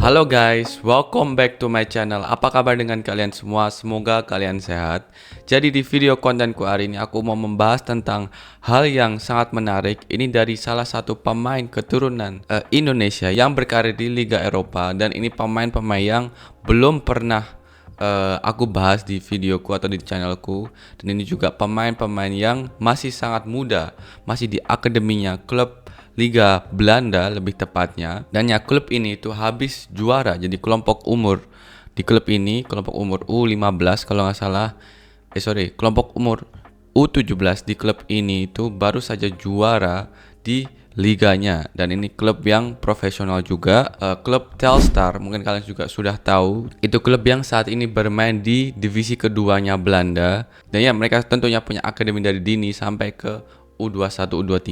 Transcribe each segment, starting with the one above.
Halo guys, welcome back to my channel. Apa kabar dengan kalian semua? Semoga kalian sehat. Jadi di video kontenku hari ini aku mau membahas tentang hal yang sangat menarik. Ini dari salah satu pemain keturunan Indonesia yang berkarir di Liga Eropa. Dan ini pemain-pemain yang belum pernah aku bahas di videoku atau di channelku. Dan ini juga pemain-pemain yang masih sangat muda, masih di akademinya klub Liga Belanda lebih tepatnya. Dan ya klub ini itu habis juara. Jadi kelompok umur di klub ini, kelompok umur U15 kalau nggak salah. Kelompok umur U17 di klub ini itu baru saja juara di liganya. Dan ini klub yang profesional juga, klub Telstar. Mungkin kalian juga sudah tahu. Itu klub yang saat ini bermain di divisi keduanya Belanda. Dan ya mereka tentunya punya akademi dari dini sampai ke U21, U23.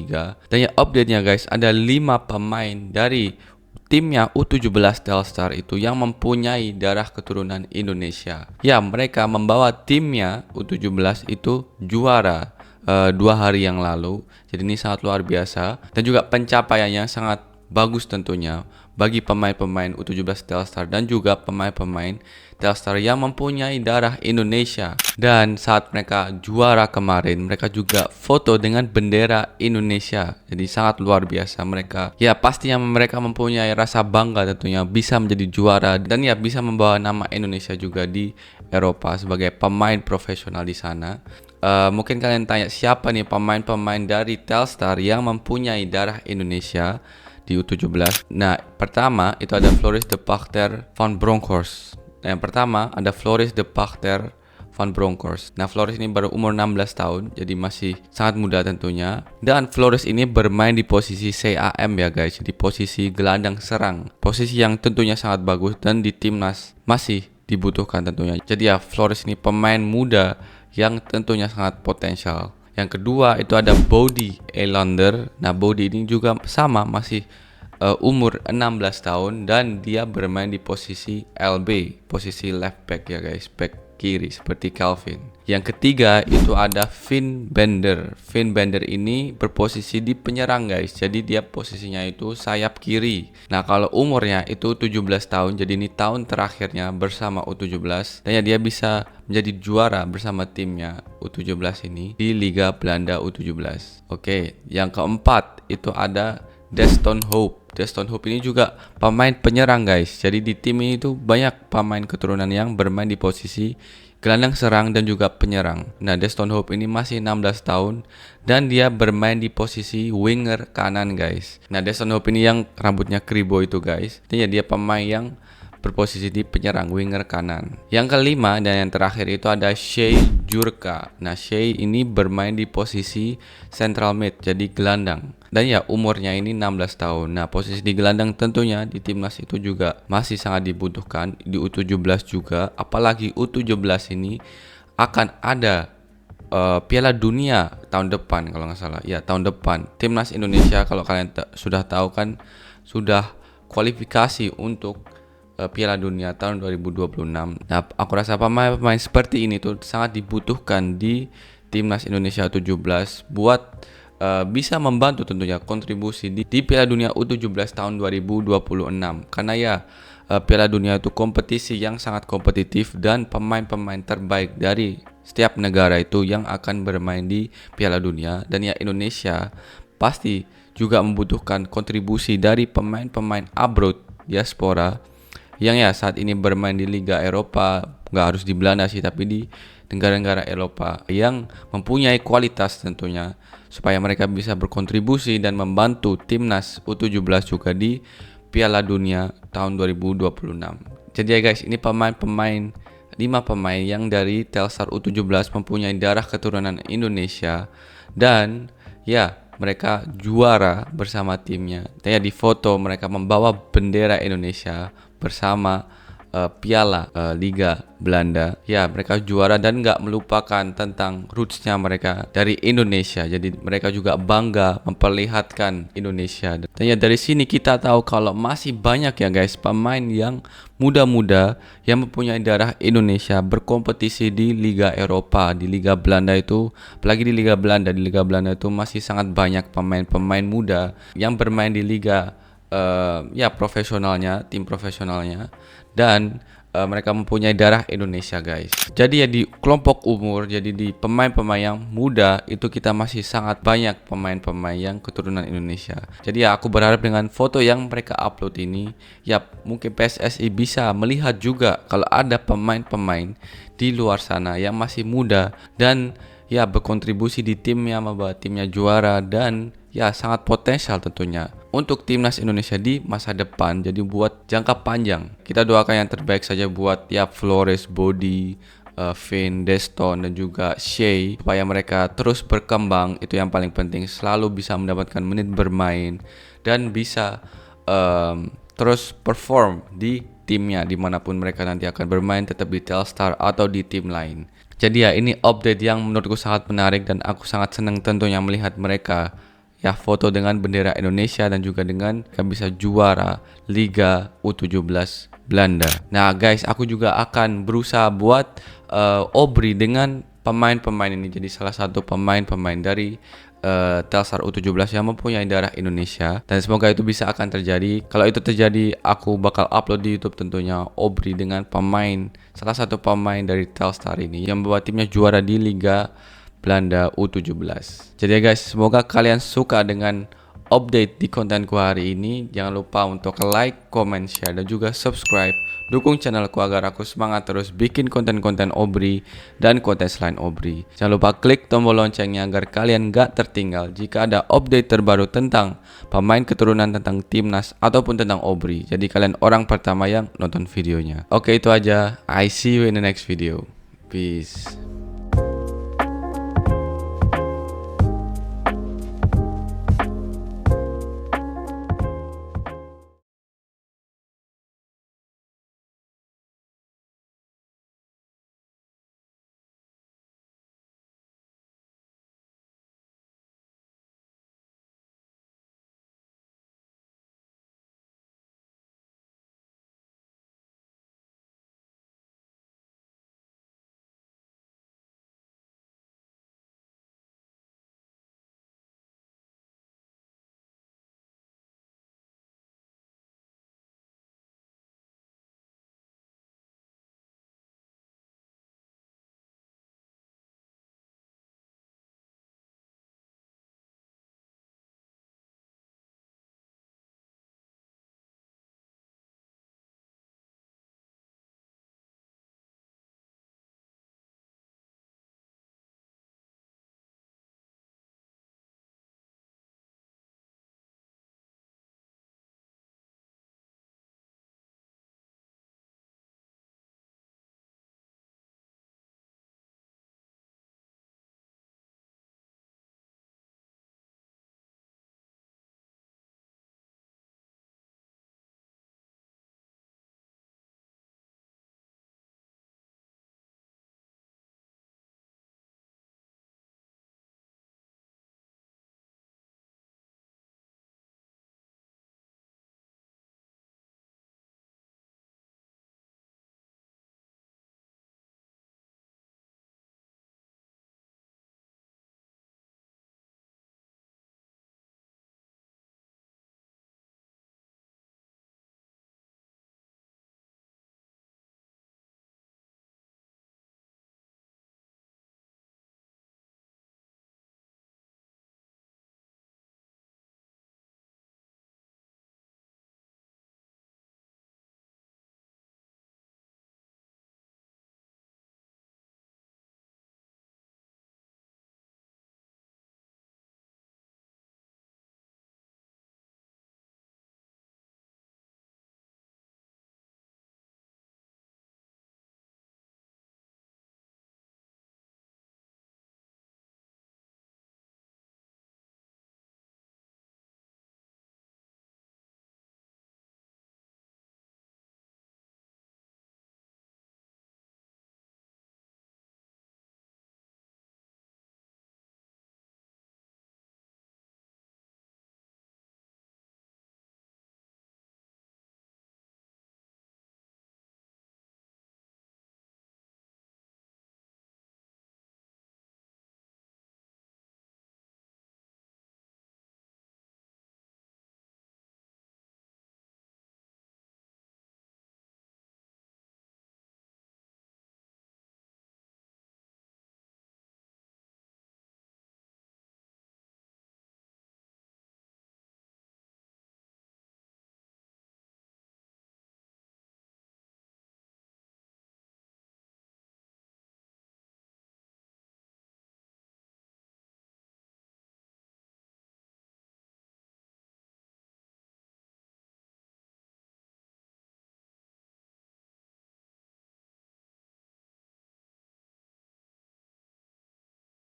Dan ya update-nya guys, ada 5 pemain dari timnya U17 Telstar itu yang mempunyai darah keturunan Indonesia. Ya, mereka membawa timnya U17 itu juara 2 hari yang lalu. Jadi ini sangat luar biasa dan juga pencapaiannya sangat bagus tentunya bagi pemain-pemain U17 Telstar dan juga pemain-pemain Telstar yang mempunyai darah Indonesia. Dan saat mereka juara kemarin, mereka juga foto dengan bendera Indonesia. Jadi sangat luar biasa mereka. Ya pastinya mereka mempunyai rasa bangga tentunya bisa menjadi juara dan ya bisa membawa nama Indonesia juga di Eropa sebagai pemain profesional di sana. Mungkin kalian tanya siapa nih pemain-pemain dari Telstar yang mempunyai darah Indonesia di U17. Nah, pertama itu ada Floris de Pachter van Bronckhorst. Nah, yang pertama ada Floris de Pachter van Bronckhorst. Nah, Floris ini baru umur 16 tahun, jadi masih sangat muda tentunya. Dan Floris ini bermain di posisi CAM ya guys, di posisi gelandang serang. Posisi yang tentunya sangat bagus dan di timnas masih dibutuhkan tentunya. Jadi ya Floris ini pemain muda yang tentunya sangat potensial. Yang kedua itu ada Body Elander. Nah, Body ini juga sama masih umur 16 tahun dan dia bermain di posisi LB, posisi left back ya guys, back kiri seperti Calvin. Yang ketiga itu ada Finn Bender. Finn Bender ini berposisi di penyerang guys. Jadi dia posisinya itu sayap kiri. Nah, kalau umurnya itu 17 tahun, jadi ini tahun terakhirnya bersama U17 dan ya dia bisa menjadi juara bersama timnya U17 ini di Liga Belanda U17. Oke, yang keempat itu ada Deston Hope. Deston Hope ini juga pemain penyerang guys. Jadi di tim ini tuh banyak pemain keturunan yang bermain di posisi gelandang serang dan juga penyerang. Nah, Deston Hope ini masih 16 tahun dan dia bermain di posisi winger kanan guys. Nah, Deston Hope ini yang rambutnya kribo itu guys. Jadi dia pemain yang berposisi di penyerang winger kanan. Yang kelima dan yang terakhir itu ada Shea Jurka. Nah, Shea ini bermain di posisi central mid, jadi gelandang. Dan ya umurnya ini 16 tahun. Nah, posisi di gelandang tentunya di timnas itu juga masih sangat dibutuhkan. Di U17 juga, apalagi U17 ini akan ada Piala Dunia tahun depan kalau nggak salah. Ya, tahun depan. Timnas Indonesia kalau kalian sudah tahu kan sudah kualifikasi untuk Piala Dunia tahun 2026. Nah, aku rasa pemain-pemain seperti ini tuh sangat dibutuhkan di Timnas Indonesia 17 buat bisa membantu tentunya kontribusi di Piala Dunia U17 tahun 2026. Karena ya Piala Dunia itu kompetisi yang sangat kompetitif dan pemain-pemain terbaik dari setiap negara itu yang akan bermain di Piala Dunia. Dan ya Indonesia pasti juga membutuhkan kontribusi dari pemain-pemain abroad diaspora yang ya saat ini bermain di Liga Eropa, nggak harus di Belanda sih, tapi di negara-negara Eropa yang mempunyai kualitas tentunya supaya mereka bisa berkontribusi dan membantu timnas U17 juga di Piala Dunia tahun 2026. Jadi ya guys, ini pemain-pemain 5 pemain yang dari Telstar U17 mempunyai darah keturunan Indonesia dan ya mereka juara bersama timnya. Dan ya di foto mereka membawa bendera Indonesia bersama piala Liga Belanda. Ya mereka juara dan nggak melupakan tentang rootsnya mereka dari Indonesia. Jadi mereka juga bangga memperlihatkan Indonesia. Dan ya dari sini kita tahu kalau masih banyak ya guys pemain yang muda-muda yang mempunyai darah Indonesia berkompetisi di Liga Eropa, di Liga Belanda itu. Apalagi di Liga Belanda itu masih sangat banyak pemain-pemain muda yang bermain di Liga ya profesionalnya, tim profesionalnya, dan mereka mempunyai darah Indonesia guys. Jadi ya di kelompok umur, jadi di pemain-pemain yang muda itu kita masih sangat banyak pemain-pemain yang keturunan Indonesia. Jadi ya aku berharap dengan foto yang mereka upload ini, ya mungkin PSSI bisa melihat juga kalau ada pemain-pemain di luar sana yang masih muda dan ya berkontribusi di timnya, membawa timnya juara, dan ya sangat potensial tentunya untuk timnas Indonesia di masa depan. Jadi buat jangka panjang kita doakan yang terbaik saja buat ya Flores, Body, Finn, Deston, dan juga Shea, supaya mereka terus berkembang. Itu yang paling penting, selalu bisa mendapatkan menit bermain dan bisa terus perform di timnya dimanapun mereka nanti akan bermain, tetap di Telstar atau di tim lain. Jadi ya ini update yang menurutku sangat menarik dan aku sangat senang tentunya melihat mereka ya foto dengan bendera Indonesia dan juga dengan bisa juara Liga U17 Belanda. Nah guys, aku juga akan berusaha buat obri dengan pemain-pemain ini, jadi salah satu pemain-pemain dari Telstar U17 yang mempunyai darah Indonesia, dan semoga itu bisa akan terjadi. Kalau itu terjadi, aku bakal upload di YouTube tentunya obri dengan pemain, salah satu pemain dari Telstar ini yang membawa timnya juara di Liga Belanda U17. Jadi ya guys, semoga kalian suka dengan update di kontenku hari ini. Jangan lupa untuk like, comment, share, dan juga subscribe. Dukung channelku agar aku semangat terus bikin konten-konten obri dan konten selain obri. Jangan lupa klik tombol loncengnya agar kalian gak tertinggal jika ada update terbaru tentang pemain keturunan, tentang timnas, ataupun tentang obri. Jadi kalian orang pertama yang nonton videonya. Oke, itu aja. I see you in the next video. Peace.